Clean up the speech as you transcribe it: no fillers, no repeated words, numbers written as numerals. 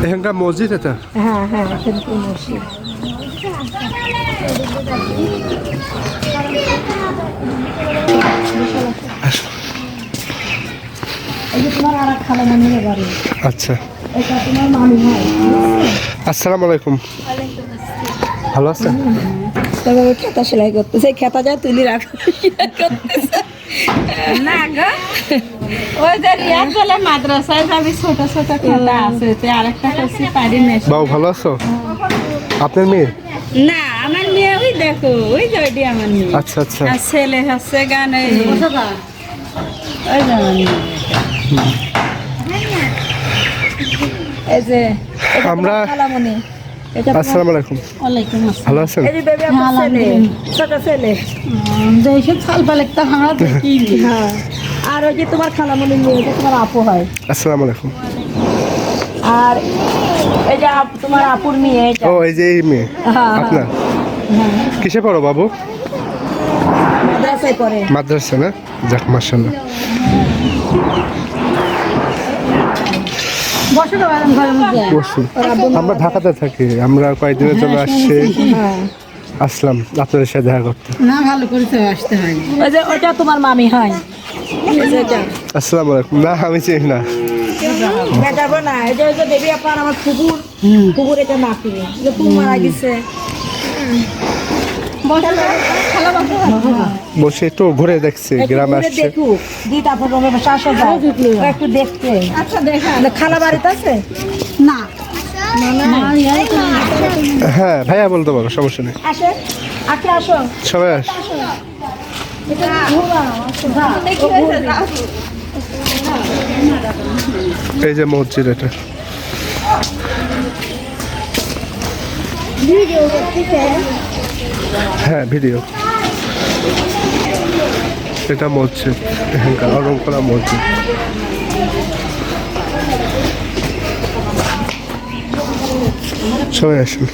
এখানকার মসজিদ এটা? হ্যাঁ হ্যাঁ, এখানকার মসজিদ। এই যে তোমার আর এক খালামণির বাড়ি। আচ্ছা, এটা তোমার মামি হয়। আসসালামু আলাইকুম। ভালো আছেন? তবে ওই খেতা সেলাই করতেছে, খেতা যা তুলি রাখো না গো, ওই যে রিয়াদ বলে মাদ্রাসায় যাবি, ছোট ছোট খেতা আছে, তে আরেকটা করছি পারি মেশিন। বাবু ভালো আছো? আপনার মেয়ে? না, আমার মেয়ে ওই দেখো, ওই যে ওইটি আমার মেয়ে। আচ্ছা আচ্ছা। আর ছেলে হচ্ছে গানে, ওই যে আমার মেয়ে। এই যে এটা আমরা তোমার খালামণি। এটা তোমার- আসসালামু আলাইকুম। ওয়ালাইকুম আসসালাম। ভালো আছেন? এই যে বেবি আপনার ছেলে, ছোট ছেলে। যে এইসব ছাল পালেকটা আমরা দেখি। হ্যাঁ, আর ওই যে তোমার খালামণির মেয়ে, এটা তোমার আপু হয়। আসসালামু আলাইকুম। আর এই যে তোমার আপুর মেয়ে, এটা ও এই যে এই মেয়ে হ্যাঁ, আপনার? কিসে পড়ো বাবু? মাদ্রাসায় পড়ে। মাদ্রাসা না? যাক মাশাআল্লাহ। বসে তো ম্যাডাম ঘরের মধ্যে। বসুন। আমরা ঢাকাতে থাকি, আমরা কয়েকদিনের জন্য আসছি, হ্যাঁ, আসলাম আপনাদের সাথে দেখা করতে। না, ভালো করেছে, আসতে হয়। ওই যে ওইটা তোমার মামি হয়। এই যে এটা। আসসালামু আলাইকুম। না আমি চিনি না। দেখাবো না, এই যে ওই যে বেবি আপনার আমার ফুপুর, ফুপুর এটা নাতি, যে ফুপু মারা গেছে। বসে একটু ঘুরে দেখছি, গ্রামে আসছে। দেখুক দি, তারপর রঙের শাসক একটু দেখতে। আচ্ছা, দেখা। খালা বাড়িতে আছে না, হ্যাঁ ভাইয়া বলতে পারো, সমস্যা নেই। আসে, আজকে আসো। সবাই আস। এই যে মসজিদ এটা। হ্যাঁ ভিডিও। এটা মসজিদ, এখানকার অরংকলা মসজিদ। সবাই আসুন।